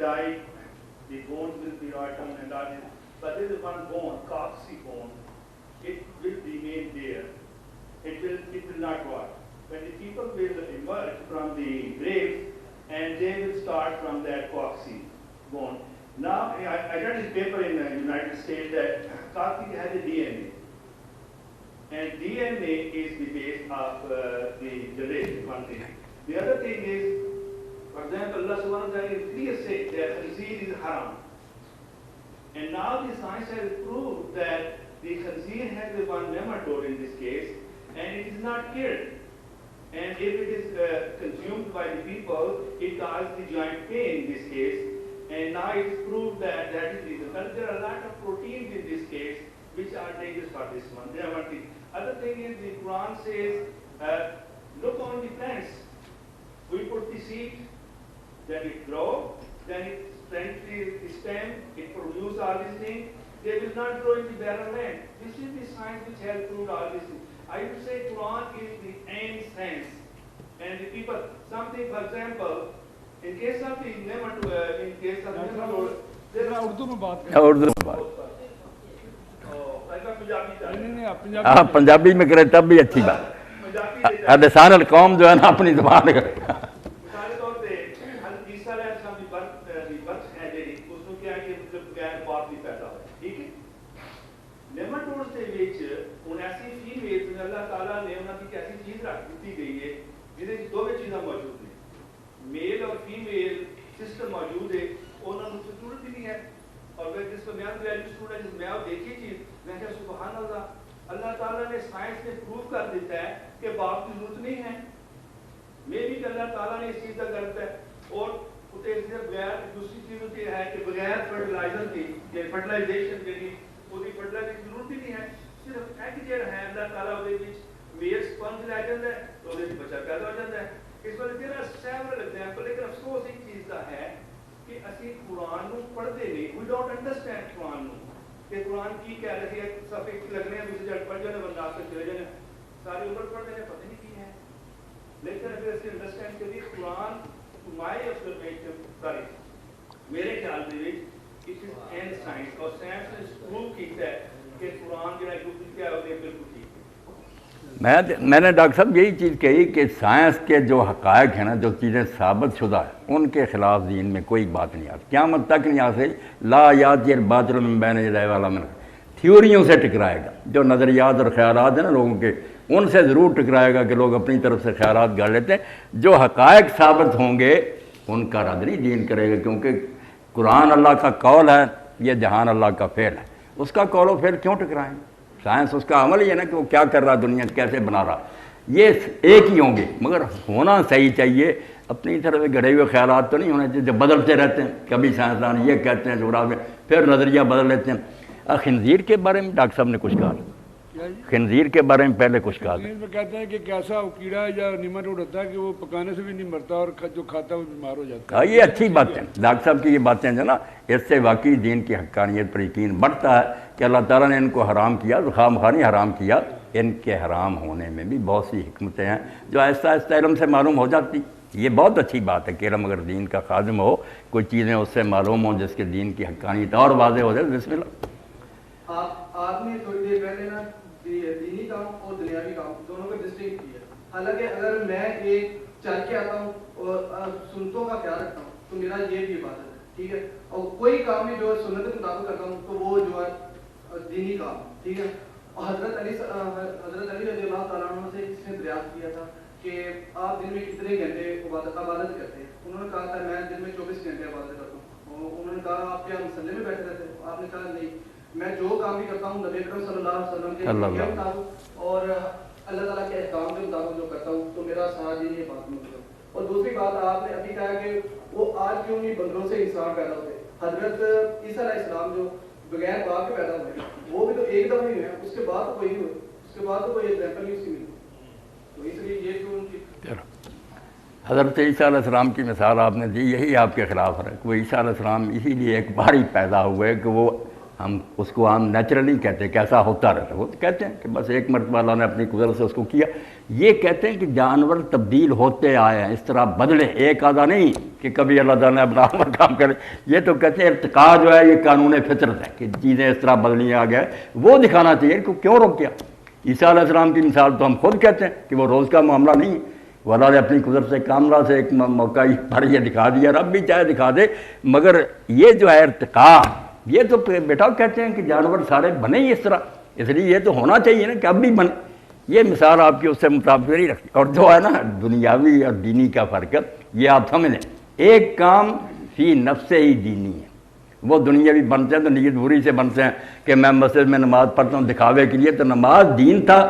die, the bones will be rotten and all this. But there is one bone, coccyx bone, it will remain there. It will not rot. When the people will emerge from the graves, and they will start from that coccyx bone. Now, I read this paper in the United States that coccyx has a DNA. And DNA is the base of the generation, one thing. The other thing is, for example, Allah subhanahu wa ta'ala is clear saying that khanzir is haram. And now the science has proved that the khanzir has one nematode in this case, and it is not killed. And if it is consumed by the people, it causes the joint pain in this case. And now it's proved that that is the reason. But there are a lot of proteins in this case which are dangerous for this one. There are one thing. Other thing is the Quran says, look on the plants. We put the seed, then it grows, then it strengthens the stem, it produces all these things. They will not grow in the barren land. This is the science which has proved all these things. I would say Quran is the end science. And the people, something, for example, in case of the nematode, in case of nematode, there are Urdu میں بات کریں. آپ پنجابی میں کریں تب بھی اچھی بات. لسان القوم جو ہے نا اپنی زبان کا. مثال طور پہ حضرت عیسیٰ علیہ السلام کی برتھ ہے جیڑی اس میں کیا ہے کہ مطلب غیر پاک بھی پیدا ہوئے. ٹھیک ہے. نیماٹوڈز دے وچ ہن ایسی فیمیل میں اللہ تعالیٰ نے انہاں کی ایسی چیز رکھ دیتی گئی ہے جہدے وچ دو چیزاں موجود ہیں. میل اور فیمیل سسٹم موجود ہے. انہاں نوں ضرورت ہی نہیں ہے. اور میں جس کو میں گریجویٹ اسٹوڈنٹ میں دیکھی چیز میں کہا سبحان اللہ اللہ تعالیٰ نے سائنس نے پروو کر دیتا ہے کہ باپ کی ضرورت نہیں ہے. میں بھی کہ اللہ تعالیٰ نے اس چیز کا کرتا ہے. اور بغیر دوسری چیز ہوتی ہے کہ بغیر فرٹیلائزر کی فرٹیلائزیشن کی وہی فرٹیلائزر کی ضرورت ہی نہیں ہے. صرف ایک جڑ ہے اللہ تعالیٰ وہ میل سپنج لے جاتا ہے تو وہ بچہ پیدا ہو جاتا ہے. اس وجہ سے سیورل ایگزامپل. لیکن افسوس ایک چیز کا ہے کہ اسی قرآن نو پڑھتے نہیں. وی ڈونٹ انڈرسٹینڈ قرآن نو کہ قرآن کی کہہ رہی ہے. صفحے لگنے ہیں دوسرے جڑ پڑھ جانے بندہ سے چلے جانے ساری عمر پڑھتے ہیں پتہ نہیں کی ہے. لیکن اگر اس کے انڈرسٹینڈ کریے قرآن مائی آبزرویشن ساری میرے خیال میں اٹ از اینڈ سائنس. اور سائنس نے پروو کیتا ہے کہ قرآن جو ہے کیا ہوتے ہیں بالکل ٹھیک ہے. میں نے ڈاکٹر صاحب یہی چیز کہی کہ سائنس کے جو حقائق ہیں نا جو چیزیں ثابت شدہ ہیں ان کے خلاف دین میں کوئی بات نہیں آتی. قیامت تک نہیں آ سکتی. لا یات یہ باطل من بین یدیہ والا من تھیوریوں سے ٹکرائے گا. جو نظریات اور خیالات ہیں نا لوگوں کے ان سے ضرور ٹکرائے گا کہ لوگ اپنی طرف سے خیالات گڑھ لیتے ہیں. جو حقائق ثابت ہوں گے ان کا رد نہیں دین کرے گا. کیونکہ قرآن اللہ کا قول ہے, یہ جہان اللہ کا فعل ہے. اس کا قول و فعل کیوں ٹکرائیں؟ سائنس اس کا عمل ہی ہے نا کہ وہ کیا کر رہا, دنیا کیسے بنا رہا. یہ ایک ہی ہوں گے مگر ہونا صحیح چاہیے. اپنی طرف گڑھے ہوئے خیالات تو نہیں ہونے چاہیے جو بدلتے رہتے ہیں. کبھی سائنسدان یہ کہتے ہیں جغرافی میں پھر نظریہ بدل لیتے ہیں. خنزیر کے بارے میں ڈاکٹر صاحب نے کچھ کہا. خنزیر کے بارے میں پہلے کچھ کہا. میں کہتے ہیں کہ کیسا کیڑا یا نیماٹوڈ ہوتا ہے کہ وہ پکانے سے بھی نہیں مرتا اور جو کھاتا ہے وہ بیمار ہو جاتا ہے. یہ اچھی باتیں ڈاکٹر صاحب کی یہ باتیں جو نا اس سے واقعی دین کی حقانیت پر یقین بڑھتا ہے کہ اللہ تعالیٰ نے ان کو حرام کیا. خواہ مخواہ نہیں حرام کیا. ان کے حرام ہونے میں بھی بہت سی حکمتیں ہیں جو آہستہ آہستہ علم سے معلوم ہو جاتی. یہ بہت اچھی بات ہے کہ علم اگر دین کا خادم ہو, کوئی چیزیں اس سے معلوم ہوں جس کے دین کی حقانیت اور واضح ہو جائے. بسم اللہ. آپ نے تھوڑی دیر پہلے نا دینی کام اور دنیاوی کام دونوں کا ڈسٹنکٹ کیا. حالانکہ اگر میں ایک چل کے آتا ہوں اور سنتوں کا خیال رکھتا ہوں تو میرا یہ بھی عبادت ہے. ٹھیک ہے. اور کوئی کام بھی جو سنت کے مطابق کرتا ہوں تو وہ جو ہے دینی کام. ٹھیک ہے. اور حضرت علی رضی اللہ تعالیٰ عنہ سے کس نے دریافت کیا تھا کہ آپ دن میں کتنے گھنٹے عبادت کرتے ہیں؟ انہوں نے کہا تھا میں دن میں 24 گھنٹے عبادت کرتا ہوں. انہوں نے کہا آپ کیا مسلح میں بیٹھے رہتے ہیں؟ آپ نے کہا نہیں, میں جو کام بھی کرتا ہوں نبی اکرم صلی اللہ علیہ وسلم کے مطابق اور اللہ تعالیٰ کے احکام کے مطابق جو کرتا ہوں تو میرا سارا دین یہ بات مطلب. اور دوسری بات آپ نے ابھی کہا کہ وہ آج کیوں نہیں بندروں سے انسان پیدا ہوتے. حضرت عیسیٰ علیہ السلام جو بغیر باپ کے پیدا ہوئے وہ بھی تو ایک دم ہی ہوئے, اس کے بعد تو کوئی نہیں ہوئے, اس کے بعد تو کوئی ایگزامپل نہیں اس کی ملی. تو اس لیے یہ جو ان کی حضرت عیسیٰ علیہ السلام کی مثال آپ نے دی, یہی آپ کے خلاف ہے. وہ عیسیٰ علیہ السلام اسی لیے ایک بار ہی پیدا ہوئے کہ وہ ہم اس کو عام نیچرلی کہتے ہیں, کیسا ہوتا رہتا ہے. وہ تو کہتے ہیں کہ بس ایک مرتبہ اللہ نے اپنی قدرت سے اس کو کیا. یہ کہتے ہیں کہ جانور تبدیل ہوتے آئے ہیں، اس طرح بدلے، ایک آدھا نہیں کہ کبھی اللہ تعالیٰ نے اپنا عمل کام کرے. یہ تو کہتے ہیں ارتقاء جو ہے یہ قانون فطرت ہے کہ چیزیں اس طرح بدلنی آ گیا، وہ دکھانا چاہیے کہ کیوں روک کیا. عیسیٰ علیہ السلام کی مثال تو ہم خود کہتے ہیں کہ وہ روز کا معاملہ نہیں ہے، وہ اللہ نے اپنی قدرت سے کاملہ سے ایک موقع پر یہ دکھا دیا، رب بھی چاہے دکھا دے. مگر یہ جو ہے ارتقاء، یہ تو بیٹا کہتے ہیں کہ جانور سارے بنے ہی اس طرح، اس لیے یہ تو ہونا چاہیے نا کہ اب بھی بنے. یہ مثال آپ کی اس سے مطابق نہیں رکھتی. اور جو ہے نا دنیاوی اور دینی کا فرق ہے یہ آپ سمجھ لیں. ایک کام فی نفس ہی دینی ہے، وہ دنیاوی بنتے ہیں تو نیت بری سے بنتے ہیں کہ میں مسجد میں نماز پڑھتا ہوں دکھاوے کے لیے، تو نماز دین تھا،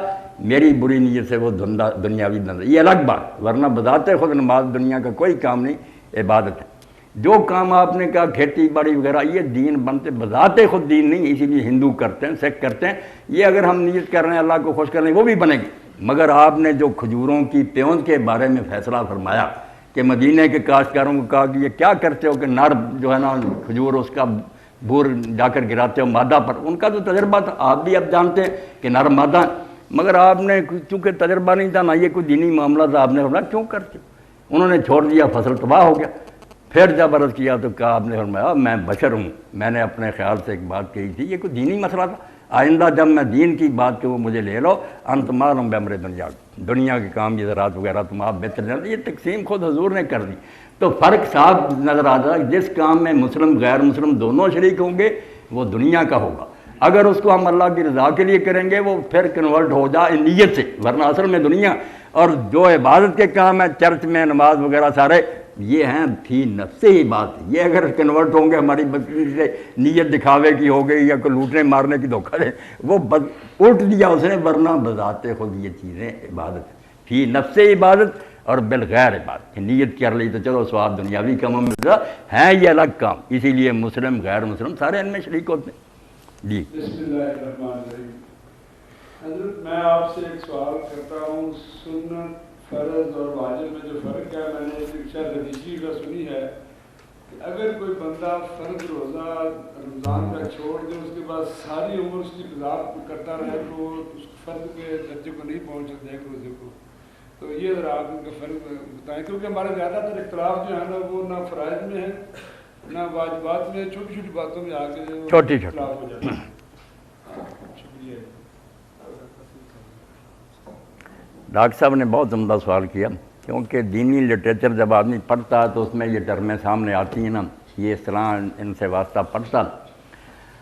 میری بری نیت سے وہ دنیاوی بن رہی، یہ الگ بات. ورنہ بذات خود نماز دنیا کا کوئی کام نہیں، عبادت ہے. جو کام آپ نے کہا کھیتی باڑی وغیرہ یہ دین بنتے بذات خود دین نہیں، اسی لیے ہندو کرتے ہیں، سکھ کرتے ہیں. یہ اگر ہم نیت کر رہے ہیں اللہ کو خوش کرنے وہ بھی بنے گی. مگر آپ نے جو کھجوروں کی پیوند کے بارے میں فیصلہ فرمایا کہ مدینہ کے کاشتکاروں کو کہا کہ یہ کیا کرتے ہو کہ نر جو ہے نا کھجور اس کا بور جا کر گراتے ہو مادہ پر، ان کا تو تجربہ تھا، آپ بھی اب جانتے ہیں کہ نر مادہ، مگر آپ نے چونکہ تجربہ نہیں تھا نہ یہ کوئی دینی معاملہ تھا، آپ نے فرمایا کیوں کرتے ہو؟ انہوں نے چھوڑ دیا، فصل تباہ ہو گیا. پھر جب عرض کیا تو کہا آپ نے فرمایا میں بشر ہوں، میں نے اپنے خیال سے ایک بات کہی تھی، یہ کوئی دینی مسئلہ تھا، آئندہ جب میں دین کی بات کہ وہ مجھے لے لو، انت معلوم بامر دنیا، دنیا کے کام یہ زراعت وغیرہ تم آپ بہتر جانتے. یہ تقسیم خود حضور نے کر دی. تو فرق صاف نظر آتا ہے، جس کام میں مسلم غیر مسلم دونوں شریک ہوں گے وہ دنیا کا ہوگا. اگر اس کو ہم اللہ کی رضا کے لیے کریں گے وہ پھر کنورٹ ہو جائے نیت سے، ورنہ اصل میں دنیا. اور جو عبادت کے کام ہے چرچ میں نماز وغیرہ سارے یہ ہیں فی نفس ہی بات. یہ اگر کنورٹ ہوں گے ہماری بچی سے نیت دکھاوے کی ہو گئی یا کوئی لوٹنے مارنے کی دھوکہ دے، وہ الٹ دیا اس نے. ورنہ بذات خود یہ چیزیں عبادت فی نفس عبادت اور بالغیر عبادت کی نیت کر لی تو چلو ثواب دنیاوی کم ملتا ہے، یہ الگ کام. اسی لیے مسلم غیر مسلم سارے ان میں شریک ہوتے ہیں. جی بسم اللہ الرحمن الرحیم. حضرت میں آپ سے ایک سوال کرتا ہوں، سنت فرض اور واجب میں جو فرق ہے، میں نے ایک شاید حدیثی کا سنی ہے کہ اگر کوئی بندہ فرض روزہ رمضان کا چھوڑ دے اس کے بعد ساری عمر اس کی قضا کرتا رہے تو وہ اس فرض کے درجے کو نہیں پہنچ سکتا ایک روزے کو. تو یہ ذرا آپ ان کا فرق بتائیں، کیونکہ ہمارے زیادہ تر اختلاف جو ہے نا وہ نہ فرائض میں ہے نہ واجبات میں، چھوٹی چھوٹی باتوں میں آ کے چھوٹی اختلاف ہو جاتا ہے. شکریہ. ڈاکٹر صاحب نے بہت عمدہ سوال کیا، کیونکہ دینی لٹریچر جب آدمی پڑھتا ہے تو اس میں یہ ٹرمیں سامنے آتی ہیں نا، یہ اصطلاح ان سے واسطہ پڑھتا.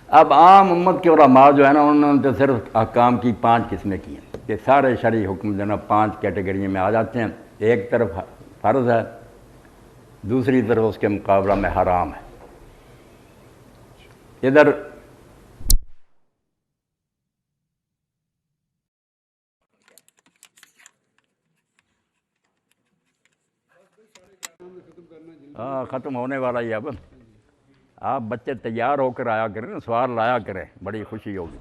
اب عام امت کے علماء جو ہے نا انہوں نے تو صرف احکام کی 5 قسمیں کی ہیں کہ سارے شرعی حکم جو ہے نا 5 کیٹیگری میں آ جاتے ہیں. ایک طرف فرض ہے، دوسری طرف اس کے مقابلہ میں حرام ہے. ادھر ختم ہونے والا ہی. اب آپ بچے تیار ہو کر آیا کریں، سوال لایا کریں، بڑی خوشی ہوگی.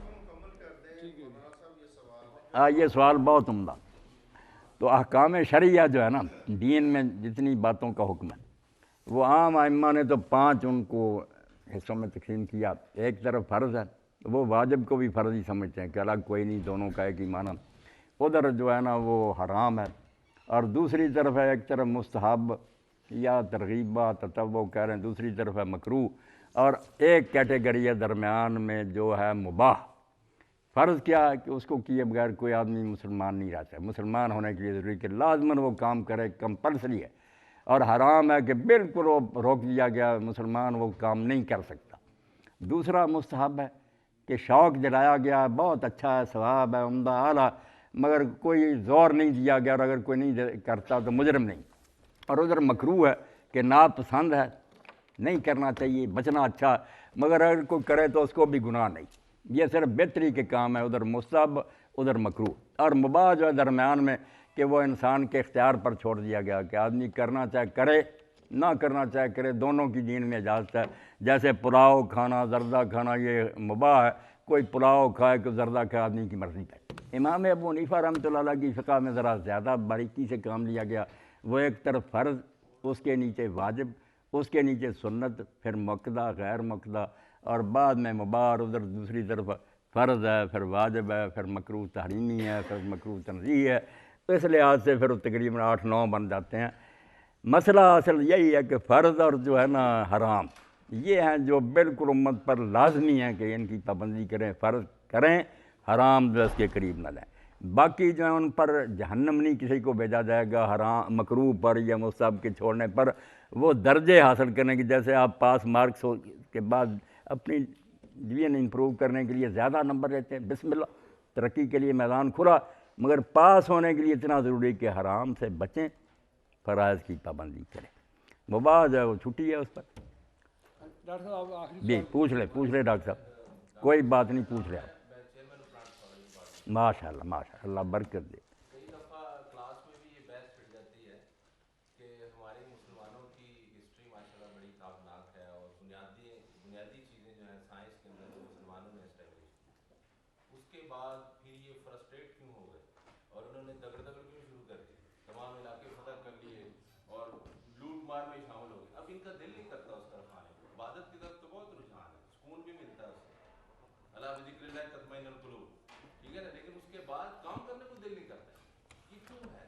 یہ سوال بہت عمدہ. تو احکام شرعیہ جو ہے نا دین میں جتنی باتوں کا حکم ہے وہ عام ائمہ نے تو 5 ان کو حصوں میں تقسیم کیا. ایک طرف فرض ہے، وہ واجب کو بھی فرض ہی سمجھتے ہیں کہ الگ کوئی نہیں، دونوں کا ایک ہی معنی. ادھر جو ہے نا وہ حرام ہے. اور دوسری طرف ہے ایک طرف مستحب یا ترغیبہ تطوع کہہ رہے ہیں، دوسری طرف ہے مکروہ. اور ایک کیٹیگری ہے درمیان میں جو ہے مباح. فرض کیا ہے کہ اس کو کیے بغیر کوئی آدمی مسلمان نہیں رہتا. مسلمان ہونے کے لیے ضروری کہ لازماً وہ کام کرے، کمپلسری ہے. اور حرام ہے کہ بالکل وہ روک دیا گیا، مسلمان وہ کام نہیں کر سکتا. دوسرا مستحب ہے کہ شوق دلایا گیا، بہت اچھا ہے، ثواب ہے، عمدہ اعلیٰ، مگر کوئی زور نہیں دیا گیا، اور اگر کوئی نہیں کرتا تو مجرم نہیں. اور ادھر مکروہ ہے کہ ناپسند ہے، نہیں کرنا چاہیے، بچنا اچھا، مگر اگر کوئی کرے تو اس کو بھی گناہ نہیں. یہ صرف بہتری کے کام ہے، ادھر مستحب ادھر مکروہ. اور مباح جو ہے درمیان میں کہ وہ انسان کے اختیار پر چھوڑ دیا گیا کہ آدمی کرنا چاہے کرے، نہ کرنا چاہے کرے، دونوں کی دین میں اجازت ہے. جیسے پلاؤ کھانا، زردہ کھانا یہ مباح ہے، کوئی پلاؤ کھائے کوئی زردہ کھائے، آدمی کی مرضی پہ. امام ابو حنیفہ رحمۃ اللہ علیہ کی فقہ میں ذرا زیادہ باریکی سے کام لیا گیا. وہ ایک طرف فرض، اس کے نیچے واجب، اس کے نیچے سنت، پھر مؤکدہ غیر مؤکدہ، اور بعد میں مباح. اور ادھر دوسری طرف فرض ہے، پھر واجب ہے، پھر مکروہ تحریمی ہے، پھر مکروہ تنزیہی ہے. تو اس لحاظ سے پھر تقریباً 8-9 بن جاتے ہیں۔ مسئلہ اصل یہی ہے کہ فرض اور جو ہے نا حرام یہ ہیں جو بالکل امت پر لازمی ہیں کہ ان کی پابندی کریں، فرض کریں، حرام جو اس کے قریب نہ جائیں۔ باقی جو ہے ان پر جہنم نہیں کسی کو بھیجا جائے گا حرام مکروہ پر یا مستحب کے چھوڑنے پر، وہ درجے حاصل کرنے کی، جیسے آپ پاس مارکس کے بعد اپنی ڈویژن امپروو کرنے کے لیے زیادہ نمبر لیتے ہیں، بسم اللہ، ترقی کے لیے میدان کھلا، مگر پاس ہونے کے لیے اتنا ضروری کہ حرام سے بچیں، فرائض کی پابندی کریں۔ مباح جو ہے وہ چھٹی ہے اس پر۔ ڈاکٹر صاحب آپ آخری جی پوچھ لیں ڈاکٹر صاحب، کوئی بات نہیں، پوچھ لیں آپ۔ ماشاء اللہ اللہ برکت دے۔ کئی دفعہ کلاس میں بھی یہ بحث پھٹ جاتی ہے کہ ہمارے مسلمانوں کی ہسٹری ماشاء اللہ بڑی خوابناک ہے، اور بنیادی چیزیں جو ہیں سائنس کے اندر مسلمانوں نے اسٹیبلش کی، اس کے بعد پھر یہ فرسٹریٹ کیوں ہو گئے اور انہوں نے دگڑ کیوں شروع کر دی، تمام علاقے فتح کر لیے اور لوٹ مار میں شامل ہو گئے۔ اب ان کا دل نہیں کرتا اس طرف آنے کو، عبادت کی طرف تو بہت رجحان ہے، سکون بھی ملتا ہے اس سے، اللہ بذکر اللہ تطمئن القلوب، ٹھیک ہے نا، لیکن اس کے بعد کام کرنے کو دل نہیں کرتا، یہ کیوں ہے؟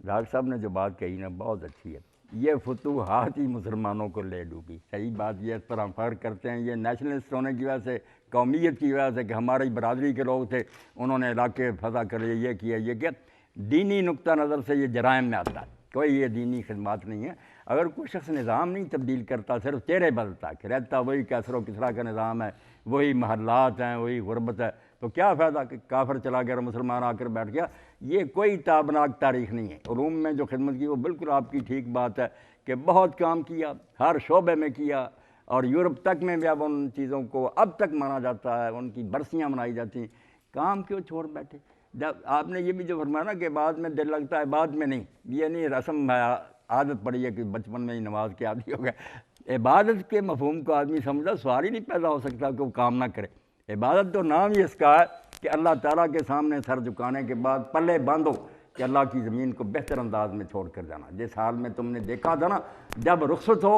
ڈاکٹر صاحب نے جو بات کہی نا بہت اچھی ہے، یہ فتوحات ہی مسلمانوں کو لے ڈوبی۔ صحیح بات یہ اس پر ہم فرق کرتے ہیں، یہ نیشنلسٹ ہونے کی وجہ سے، قومیت کی وجہ سے کہ ہماری برادری کے لوگ تھے انہوں نے علاقے فتح کر لیے، یہ کیا یہ کیا، دینی نقطہ نظر سے یہ جرائم میں آتا ہے، کوئی یہ دینی خدمات نہیں ہے۔ اگر کوئی شخص نظام نہیں تبدیل کرتا، صرف چہرے بدلتا کہ رہتا وہی کیسر و کسرا کا نظام ہے، وہی محلات ہیں، وہی غربت ہے، تو کیا فائدہ کہ کافر چلا گیا اور مسلمان آ کر بیٹھ گیا؟ یہ کوئی تابناک تاریخ نہیں ہے۔ علوم میں جو خدمت کی وہ بالکل آپ کی ٹھیک بات ہے کہ بہت کام کیا، ہر شعبے میں کیا، اور یورپ تک میں بھی اب ان چیزوں کو اب تک مانا جاتا ہے، ان کی برسیاں منائی جاتی ہیں، کام کیوں چھوڑ بیٹھے؟ جب آپ نے یہ بھی جو فرمایا نا کہ بعد میں دل لگتا ہے بعد میں نہیں، یہ نہیں رسم ہے، عادت پڑی ہے کہ بچپن میں ہی نماز کے عادی ہو گئے۔ عبادت کے مفہوم کو آدمی سمجھا، سوال ہی نہیں پیدا ہو سکتا کہ وہ کام نہ کرے۔ عبادت تو نام ہی اس کا ہے کہ اللہ تعالیٰ کے سامنے سر جھکانے کے بعد پلے باندھو کہ اللہ کی زمین کو بہتر انداز میں چھوڑ کر جانا، جس حال میں تم نے دیکھا تھا نا، جب رخصت ہو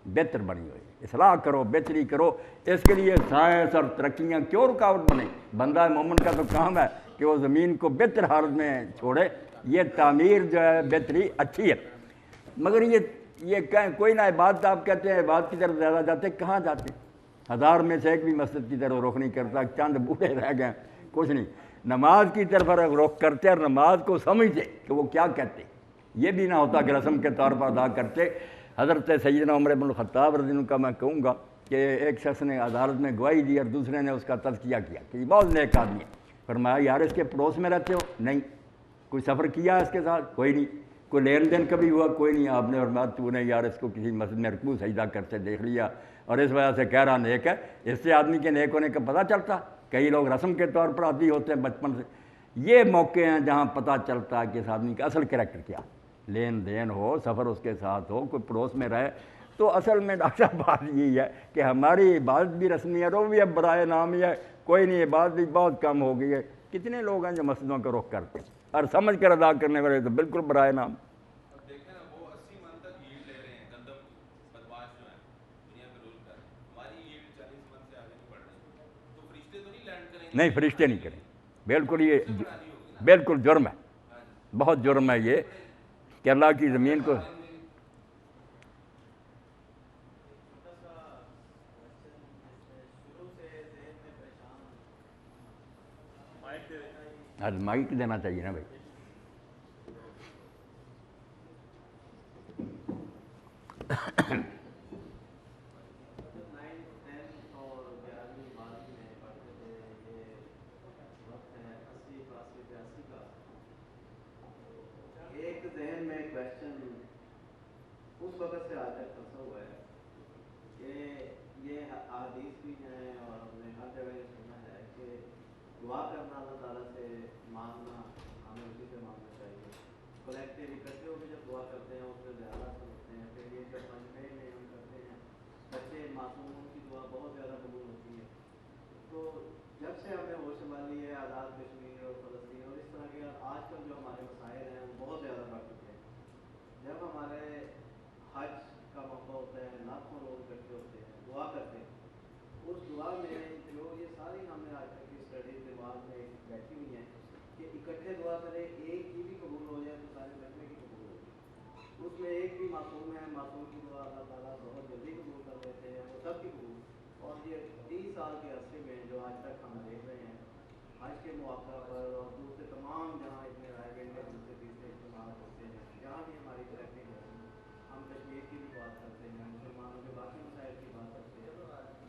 بہتر بنی ہوئی، اصلاح کرو، بہتری کرو۔ اس کے لیے سائنس اور ترقیاں کیوں رکاوٹ بنے؟ بندہ مومن کا تو کام ہے کہ وہ زمین کو بہتر حالت میں چھوڑے، یہ تعمیر جو ہے بہتری اچھی ہے، مگر یہ کہیں کوئی نہ عبادت، آپ کہتے ہیں عبادت کی طرف زیادہ جاتے، کہاں جاتے؟ 1000 میں سے ایک بھی مسجد کی طرف رخ نہیں کرتا، چند بوڑھے رہ گئے، کچھ نہیں۔ نماز کی طرف رخ کرتے اور نماز کو سمجھتے کہ وہ کیا کہتے، یہ بھی نہ ہوتا کہ رسم کے طور پر ادا کرتے۔ حضرت سیدنا عمر بن الخطاب رضی اللہ عنہ کا میں کہوں گا کہ ایک شخص نے عدالت میں گواہی دی اور دوسرے نے اس کا تزکیہ کیا کہ یہ بہت نیک آدمی ہے، فرمایا یار اس کے پڑوس میں رہتے ہو؟ نہیں۔ کوئی سفر کیا ہے اس کے ساتھ؟ کوئی نہیں۔ کوئی لین دین کبھی ہوا؟ کوئی نہیں۔ آپ نے فرمایا تو نے یار اس کو کسی مسجد میں رکوع سجدہ کرتے دیکھ لیا اور اس وجہ سے کہہ رہا نیک ہے، اس سے آدمی کے نیک ہونے کا پتہ چلتا۔ کئی لوگ رسم کے طور پر عادی ہوتے ہیں بچپن سے، یہ موقع ہیں جہاں پتہ چلتا ہے کہ اس آدمی کا اصل کریکٹر کیا، لین دین ہو، سفر اس کے ساتھ ہو، کوئی پڑوس میں رہے۔ تو اصل میں ڈاکٹر صاحب بات یہی ہے کہ ہماری عبادت بھی رسمی ہے، رو بھی اب برائے نام ہی ہے، کوئی نہیں، عبادت بھی بہت کم ہو گئی ہے۔ کتنے لوگ ہیں جو مسجدوں کا رخ کرتے ہیں اور سمجھ کر ادا کرنے والے تو بالکل برائے نام۔ اب دیکھیں نا، وہ 80 من تک ییلڈ لے رہے ہیں گندم کی، بدماش جو ہیں دنیا میں رول کر رہے ہیں، ہماری ییلڈ 40 من سے آگے نہیں بڑھ رہی، تو فرشتے تو نہیں لینڈ کریں گے؟ نہیں، فرشتے نہیں کریں، بالکل یہ بالکل جرم ہے، بہت جرم ہے یہ کہ اللہ کی زمین کو۔ مائک دینا چاہیے نا بھائی۔ ایک ذہن میں کویسچن اس وقت سے آج تک پھنسا ہوا ہے کہ یہ احادیث بھی ہیں اور ہم نے ہر جگہ یہ سنا ہے کہ دعا کرنا اللہ تعالیٰ سے مانگنا، ہمیں اسی سے مانگنا چاہیے، کلیکٹیو اکٹھے ہو کے جب دعا کرتے ہیں اس سے زیادہ سمجھتے ہیں، پھر یہ جب مجمع میں ہم کرتے ہیں بچے معصوموں کی دعا بہت زیادہ قبول ہوتی ہے۔ تو جب سے ہمیں ہوش سنبھالی ہے، آزاد کشمیر اور فلسطین اور اس طرح کے آج کل جو ہمارے مسائل ہیں وہ بہت زیادہ بڑھ چکے ہیں، جب ہمارے حج کا موقع ہوتا ہے، لاکھوں لوگ اکٹھے ہوتے ہیں، دعا کرتے ہیں، اس دعا میں جو یہ ساری ہم نے آج تک کی اسٹڈیز دماغ میں بیٹھی ہوئی ہیں کہ اکٹھے دعا کرے ایک کی بھی قبول ہو جائے تو سارے مجمع کی قبول ہوگی. اس میں ایک بھی معصوم ہے, معصوم کی دعا اللہ تعالیٰ بہت جلدی قبول کر دیتے ہیں, وہ سب کی قبول. اور یہ 30 سال کے عرصے میں جو آج تک ہم دیکھ رہے ہیں حج کے موقع پر اور دوسرے تمام جہاں اتنے رائے گئے ہیں, دوسرے تیسرے اجتماعات ہوتے ہیں, جہاں بھی ہماری ترقی ہوتی ہے, ہم کشمیر کی بھی بات کرتے ہیں, مسلمانوں کے باقی مسائل کی بات کرتے ہیں,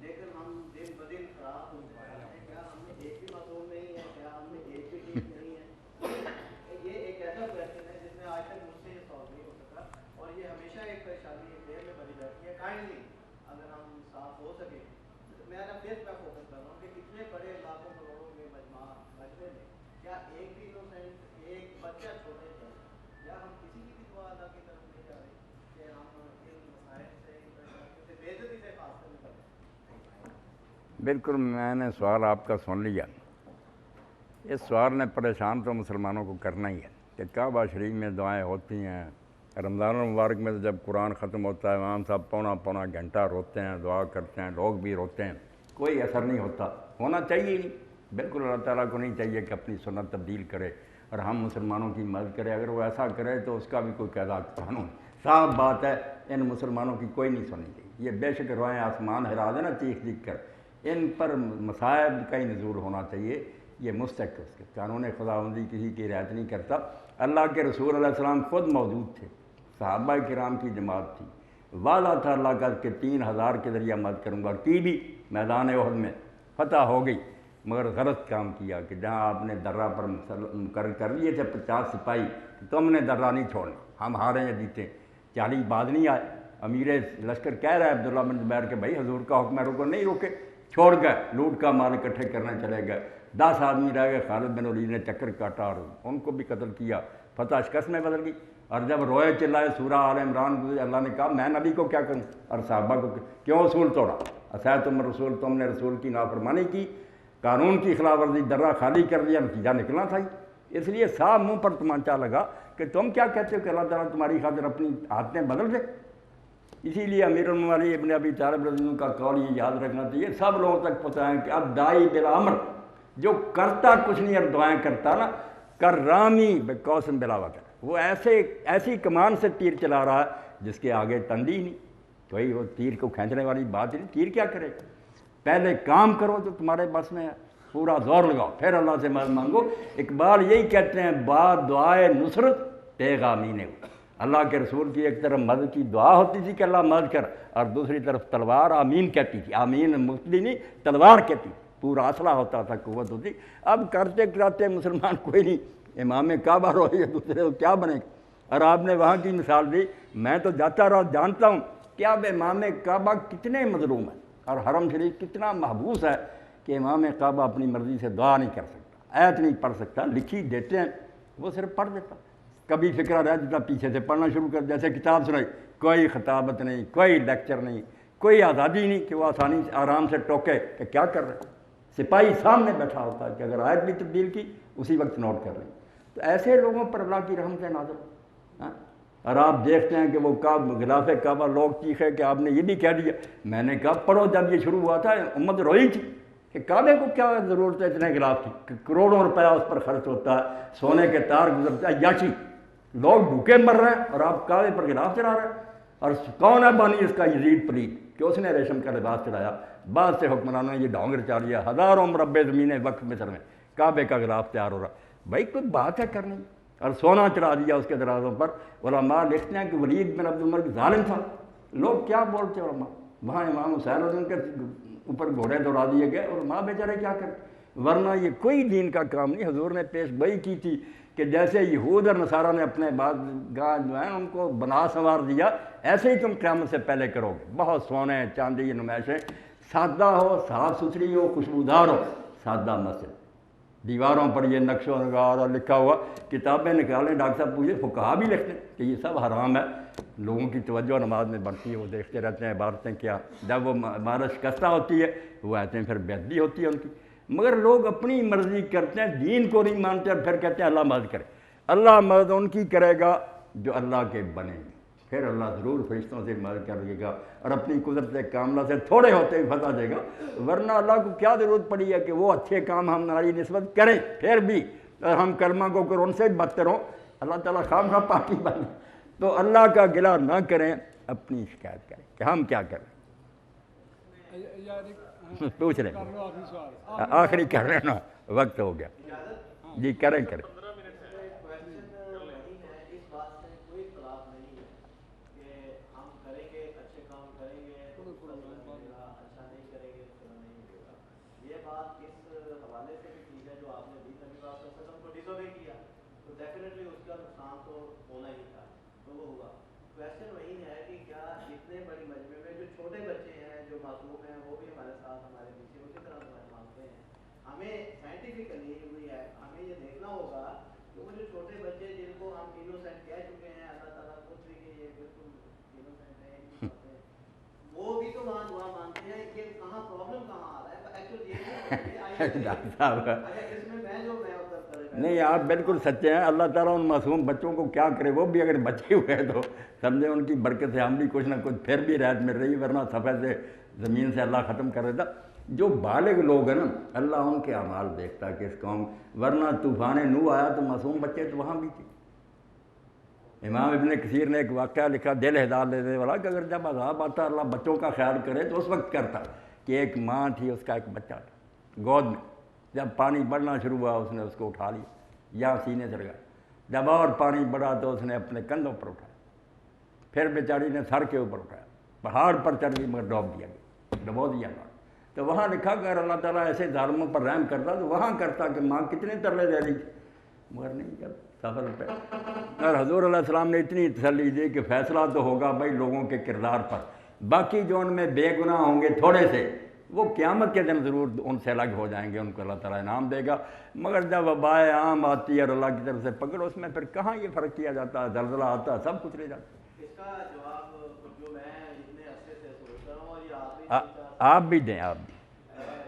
لیکن ہم دن بدن خراب ہو پائے ہیں. کیا ہم میں ایک بھی معصوم نہیں ہے؟ کیا ہم میں ایک بھی ٹھیک نہیں ہے؟ یہ ایک ایسا کویشچن ہے جس میں آج تک مجھ سے یہ سالو نہیں ہو سکا, اور یہ ہمیشہ ایک پریشانی ایک دیر میں بنی رہتی ہے. کائنڈلی اگر ہم صاف ہو سکیں, میں نے پھر میں فوکس کر رہا ہوں کہ اتنے بڑے لاکھوں کروڑوں کے مجمع میں کیا ایک بھی انوسینٹ ایک بچہ چھوڑے جائے, یا ہم کسی کی بھی دعا اللہ کی طرف نہیں جا رہے کہ ہم ان مسائل سے بے عزتی سے خاص کر کریں. بالکل میں نے سوال آپ کا سن لیا. اس سوال نے پریشان تو مسلمانوں کو کرنا ہی ہے کہ کعبہ شریف میں دعائیں ہوتی ہیں. رمضان المبارک میں جب قرآن ختم ہوتا ہے امام صاحب پونا گھنٹہ روتے ہیں, دعا کرتے ہیں, لوگ بھی روتے ہیں, کوئی اثر نہیں ہوتا. ہونا چاہیے ہی نہیں. بالکل اللہ تعالیٰ کو نہیں چاہیے کہ اپنی سنت تبدیل کرے اور ہم مسلمانوں کی مدد کرے. اگر وہ ایسا کرے تو اس کا بھی کوئی قاعدہ قانون. صاف بات ہے, ان مسلمانوں کی کوئی نہیں سننی چاہیے. یہ بے شک روئیں آسمان ہرا دے نا چیخ چیخ کر, ان پر مصائب کا ہی نزول ہونا چاہیے. یہ مستقل قانون خداوندی کسی کی رعایت نہیں کرتا. اللہ کے رسول علیہ السلام خود موجود تھے, صحابہ کرام کی جماعت تھی, وعدہ تھا اللہ کا کہ 3000 کے ذریعہ مدد کروں گا. کی بھی میدان احد میں فتح ہو گئی, مگر غلط کام کیا کہ جہاں آپ نے درہ پر مقرر کر لیے تھے 50 سپاہی, تم نے درہ نہیں چھوڑنا, ہم ہارے یا جیتے. 40 بعد نہیں آئے. امیر لشکر کہہ رہا ہے عبداللہ بن زبیر کہ بھائی حضور کا حکم ہے رکو, نہیں روکے, چھوڑ گئے, لوٹ کا مال اکٹھے کرنے چلے گئے. 10 آدمی رہ گئے. خالد بن ولید نے چکر کاٹا اور ان کو بھی قتل کیا. فتح شکست میں بدل گئی. اور جب روئے چلائے سورہ آل عمران گزرے, اللہ نے کہا میں نبی کو کیا کروں, اور صحابہ کو کیوں اصول توڑا. عصیتم رسول, تم نے رسول کی نافرمانی کی, قانون کی خلاف ورزی, درہ خالی کر دیا, نتیجہ نکلنا تھا. اس لیے صاحب منہ پر تمانچہ لگا کہ تم کیا کہتے ہو کہ اللہ تعالیٰ تمہاری خاطر اپنی عادتیں بدل دے. اسی لیے امیر المومنین علی ابن ابی طالب رضی اللہ عنہ کا قول یہ یاد رکھنا چاہیے, سب لوگوں تک پتہ ہے کہ اب دائی بلا امر, جو کرتا کچھ نہیں اور دعائیں کرتا نا, کر رامی بے قوسم بلا وطن, وہ ایسی کمان سے تیر چلا رہا ہے جس کے آگے تندی نہیں. کوئی وہ تیر کو کھینچنے والی بات نہیں. تیر کیا کرے, پہلے کام کرو جو تمہارے بس میں ہے, پورا زور لگاؤ, پھر اللہ سے مدد مانگو. اقبال یہی کہتے ہیں, بعد دعائے نصرت پیغامی نے. اللہ کے رسول کی ایک طرف مدد کی دعا ہوتی تھی کہ اللہ مدد کر, اور دوسری طرف تلوار آمین کہتی تھی. آمین مفتی نہیں, تلوار کہتی, پورا اسلحہ ہوتا تھا, قوت ہوتی. اب کرتے کراتے مسلمان کوئی نہیں, امام کعبہ روئے دوسرے کو کیا بنے گا. اور آپ نے وہاں کی مثال دی, میں تو جاتا رہا جانتا ہوں کہ اب امام کعبہ کتنے مظلوم ہیں اور حرم شریف کتنا محبوس ہے کہ امام کعبہ اپنی مرضی سے دعا نہیں کر سکتا, آیت نہیں پڑھ سکتا. لکھی دیتے ہیں, وہ صرف پڑھ دیتا. کبھی فکرہ رہ جاتا, پیچھے سے پڑھنا شروع کر, جیسے کتاب سنائی, کوئی خطابت نہیں, کوئی لیکچر نہیں, کوئی آزادی نہیں کہ وہ آسانی سے آرام سے ٹوکے کہ کیا کر رہے. سپاہی سامنے بیٹھا ہوتا ہے کہ اگر آیت بھی تبدیل کی اسی وقت نوٹ کر لیں. تو ایسے لوگوں پر اللہ کی رحمت نازل. اور آپ دیکھتے ہیں کہ وہ غلاف کعبہ لوگ چیخے کہ آپ نے یہ بھی کہہ دیا. میں نے کہا پڑھو, جب یہ شروع ہوا تھا امت روئی تھی کہ کعبے کو کیا ضرورت ہے اتنے غلاف کی, کہ کروڑوں روپیہ اس پر خرچ ہوتا ہے, سونے کے تار گزرتا ہے, یاشی لوگ بھوکے مر رہے ہیں اور آپ کعبے پر غلاف چلا رہے ہیں. اور کون ہے بانی اس کا یزید پلیت کہ اس نے ریشم کا لباس چلایا. بعد سے حکمرانوں نے یہ ڈھونگ رچا لیا, ہزاروں مربع زمینیں وقف مصر میں, کعبے کا غلاف تیار ہو رہا. بھائی کوئی بات ہے کرنی, اور سونا چڑھا دیا اس کے درازوں پر. علماء لکھتے ہیں کہ ولید بن عبد الملک ظالم تھا. لوگ کیا بولتے علماء, وہاں امام حسین ان کے اوپر گھوڑے دوڑا دیے گئے, علماء بیچارے کیا کرتے. ورنہ یہ کوئی دین کا کام نہیں. حضور نے پیش گوئی کی تھی کہ جیسے یہود اور نصارہ نے اپنے بعد گاہ جو ہیں ان کو بنا سنوار دیا, ایسے ہی تم قیامت سے پہلے کرو گے. بہت سونے چاندی نمائشیں, سادہ ہو, صاف ستھری ہو, خوشبودار ہو, سادہ مسجد, دیواروں پر یہ نقش و نگار اور لکھا ہوا. کتابیں نکالیں, ڈاکٹر صاحب پوچھے, فقہا بھی لکھتے ہیں کہ یہ سب حرام ہے. لوگوں کی توجہ نماز میں بڑھتی ہے, وہ دیکھتے رہتے ہیں عبارتیں کیا. جب وہ عبارت شکستہ ہوتی ہے وہ آتے ہیں, پھر بےعدبی ہوتی ہے ان کی. مگر لوگ اپنی مرضی کرتے ہیں, دین کو نہیں مانتے, اور پھر کہتے ہیں اللہ مدد کرے. اللہ مدد ان کی کرے گا جو اللہ کے بنے گے, پھر اللہ ضرور فرشتوں سے مدد کر دے گا اور اپنی قدرت کاملہ سے تھوڑے ہوتے ہی فتح دے گا. ورنہ اللہ کو کیا ضرورت پڑی ہے کہ وہ اچھے کام ہماری نسبت کریں, پھر بھی اور ہم کلمہ کو کرو ان سے بدتر ہوں، اللہ تعالیٰ خام خواہ پارٹی بنے. تو اللہ کا گلہ نہ کریں، اپنی شکایت کریں کہ ہم کیا کریں. پوچھ رہے کر لو آخری سوال. آخری کر رہے ہیں نا، وقت ہو گیا. جی کریں. کوشچن وہی ہے، اس بات سے کوئی اختلاف نہیں ہے کہ ہم کریں گے، اچھے کام کریں گے تو ملے گا، اچھا نہیں کریں گے تو نہیں ملے گا. یہ بات اس حوالے سے بھی ٹھیک ہے جو آپ نے بھی نبی پاک صلی اللہ علیہ وسلم کو ڈس اوبے کیا تو ڈیفینیٹلی اس کا نقصان تو ہونا ہی تھا، تو وہ ہوا. کوشچن وہی ہے کہ کیا اتنے بڑی مجمع میں جو چھوٹے بچے ہیں، جو معصوم ہیں، وہ بھی ہمارے ساتھ ہمارے پیچھے اسی طرح مانتے ہیں. ہمیں سائنٹیفکلی ہمیں یہ دیکھنا ہوگا کہ وہ جو چھوٹے بچے جن کو ہم انوسینٹ کہہ چکے ہیں، اللہ تعالیٰ خود بھی کہ یہ بالکل انوسینٹ ہیں، ان کی باتیں، وہ بھی تو وہاں دعا مانتے ہیں. کہ کہاں پرابلم کہاں آ رہا ہے ایکچولی ڈاکٹر صاحب اس میں میں نہیں، آپ بالکل سچے ہیں. اللہ تعالیٰ ان معصوم بچوں کو کیا کرے، وہ بھی اگر بچے ہوئے ہیں تو سمجھے ان کی برکت سے ہم بھی کچھ نہ کچھ پھر بھی رعایت مل رہی، ورنہ صفحے سے زمین سے اللہ ختم کر دیتا. جو بالغ لوگ ہیں نا، اللہ ان کے اعمال دیکھتا ہے کہ اس قوم، ورنہ طوفان نوح آیا تو معصوم بچے تو وہاں بھی تھے. امام ابن کثیر نے ایک واقعہ لکھا دل ہدایت دینے والا کہ اگر جب عذاب آتا اللہ بچوں کا خیال کرے تو اس وقت کرتا. کہ ایک ماں تھی، اس کا ایک بچہ تھا گود میں، جب پانی بڑھنا شروع ہوا اس نے اس کو اٹھا لیا یا سینے سے لگا. جب اور پانی بڑھا تو اس نے اپنے کندھوں پر اٹھایا، پھر بیچاری نے سر کے اوپر اٹھایا، پہاڑ پر چڑھ گئی مگر ڈوب دیا گیا، ڈبو دیا اللہ. تو وہاں لکھا کہ اگر اللہ تعالیٰ ایسے ظالموں پر رحم کرتا تو وہاں کرتا کہ ماں کتنے ترلے دے رہی تھی، مگر نہیں کر سفر پہ. اور حضور علیہ السلام نے اتنی تسلی دی کہ فیصلہ تو ہوگا بھائی لوگوں کے کردار پر، باقی جو ان میں بے گناہ ہوں گے تھوڑے سے وہ قیامت کے دن ضرور ان سے الگ ہو جائیں گے، ان کو اللہ تعالیٰ انعام دے گا. مگر جب وبائے عام آتی ہے اور اللہ کی طرف سے پکڑ، اس میں پھر کہاں یہ فرق کیا جاتا ہے، زلزلہ آتا ہے سب کچھ لے جاتا ہے. اس کا جواب جو میں اتنے عرصے سے سوچ رہا ہوں اور یہ آپ بھی دیں. آپ بھی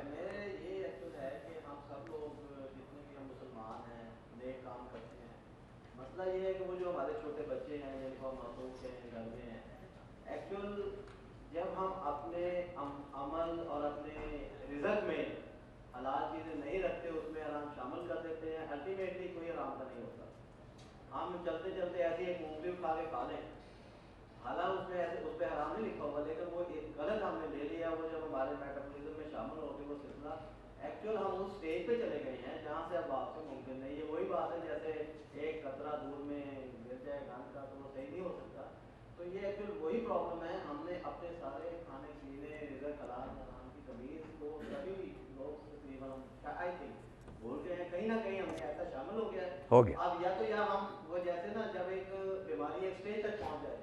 میرے یہ ایکچوئل ہے کہ ہم سب لوگ جتنے بھی ہم مسلمان ہیں، نیک کام کرتے ہیں. مسئلہ یہ ہے کہ وہ جو ہمارے چھوٹے بچے ہیں جن کو ہم معصوم کے گھر میں ہیں، ایکچوئل جب ہم اپنے عمل اور اپنے رزق میں حلال چیزیں نہیں رکھتے، اس میں حرام شامل کر دیتے ہیں، الٹیمیٹلی کوئی حرام کا نہیں ہوتا. ہم چلتے چلتے ایسی ایک مونگلی اٹھا کے کھا لیں، حالانکہ اس میں اس پہ حرام نہیں لکھا ہوا، لیکن وہ ایک غلط ہم نے لے لیا. وہ جب ہمارے میٹابولزم میں شامل ہو گئے وہ سلسلہ، ایکچوئل ہم اس اسٹیج پہ چلے گئے ہیں جہاں سے اب واپسی ممکن نہیں. یہ وہی بات ہے جیسے ایک قطرہ دودھ میں گر جائے گند کا تو وہ صحیح نہیں ہو سکتا. تو یہ ایکچوئل وہی پرابلم ہے. ہم نے اپنے سارے کھانے پینے، رزق حلال حرام کی تمیز کو سبھی لوگ تقریباً آئی تھنک بھول گئے ہیں، کہیں نہ کہیں ہم نے ایسا شامل ہو گیا ہے. ہو گیا. اب یا تو یا ہم وہ جیسے نا جب ایک بیماری ایک اسٹیج تک پہنچ جائے،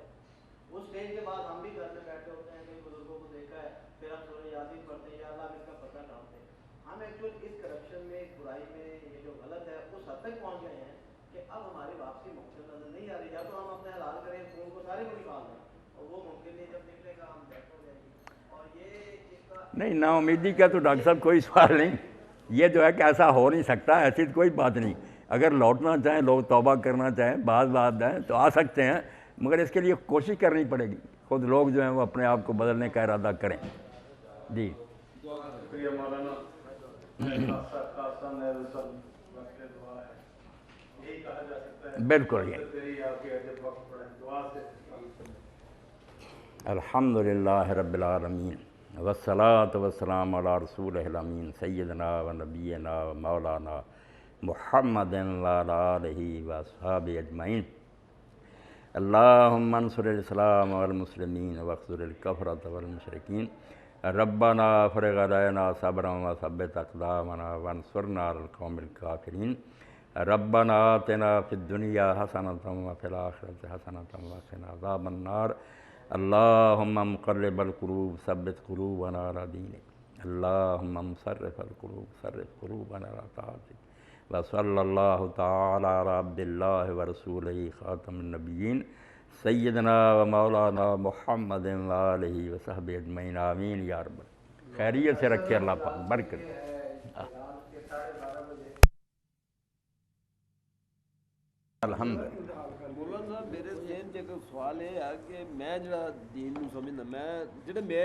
اس اسٹیج کے بعد ہم بھی گھر میں بیٹھے ہوتے ہیں، کئی بزرگوں کو دیکھا ہے، پھر ہم سورہ یاسین پڑھتے ہیں یا اللہ اس کا پتہ ڈالتے ہیں. ہم ایکچوئل اس کرپشن میں، اس برائی میں، یہ جو غلط ہے اس حد تک پہنچ گئے ہیں کہ اب ہماری واپسی ممکن نظر نہیں آ رہی. یا تو ہم اپنے حلال کریں، خون کو سارے کو نکال دیں، اور وہ ممکن نہیں. جب نکلے گا ہم بیٹھ ہو جائے گی. اور یہ اس کا نہیں، نا امیدی کا تو ڈاکٹر صاحب کوئی سوال نہیں. یہ جو ہے کہ ایسا ہو نہیں سکتا، ایسی کوئی بات نہیں. اگر لوٹنا چاہیں لوگ، توبہ کرنا چاہیں، بعض بات ہیں تو آ سکتے ہیں، مگر اس کے لیے کوشش کرنی پڑے گی. خود لوگ جو ہیں وہ اپنے آپ کو بدلنے کا ارادہ کریں. جی شکریہ مولانا. یہی کہا جا سکتا ہے. بالکل یہ الحمدللہ رب العالمین والصلاة والسلام علی رسولہ الامین سیدنا و نبینا و مولانا محمد وعلی آلہ و اصحابہ اجمعین. اللہم انصر الاسلام والمسلمین واخذل الکفرۃ والمشرکین. ربنا افرغ علینا صبرا وثبت اقدامنا وانصرنا علی القوم الکافرین. ربنا آتنا فی الدنیا حسنۃ وفی الآخرۃ حسنۃ وقنا عذاب النار. اللہم مقلب القلوب ثبت قلوبنا علی دینک. اللہم مصرف القلوب صرف قلوبنا علی طاعتک. وصلی اللہ تعالی علی عبد اللہ ورسولہ خاتم النبیین سیدنا و مولانا محمد وآلہ وصحبہ اجمعین. آمین یا رب. خیریت سے رکھے اللہ پاک، برکت. الحمدللہ. مولانا صاحب میرے ذہن 'ਚ ਇੱਕ ਸਵਾਲ ਇਹ ਆ ਕਿ ਮੈਂ ਜਿਹੜਾ ਦੀਨ ਨੂੰ ਸਮਝਦਾ, ਮੈਂ ਜਿਹੜੇ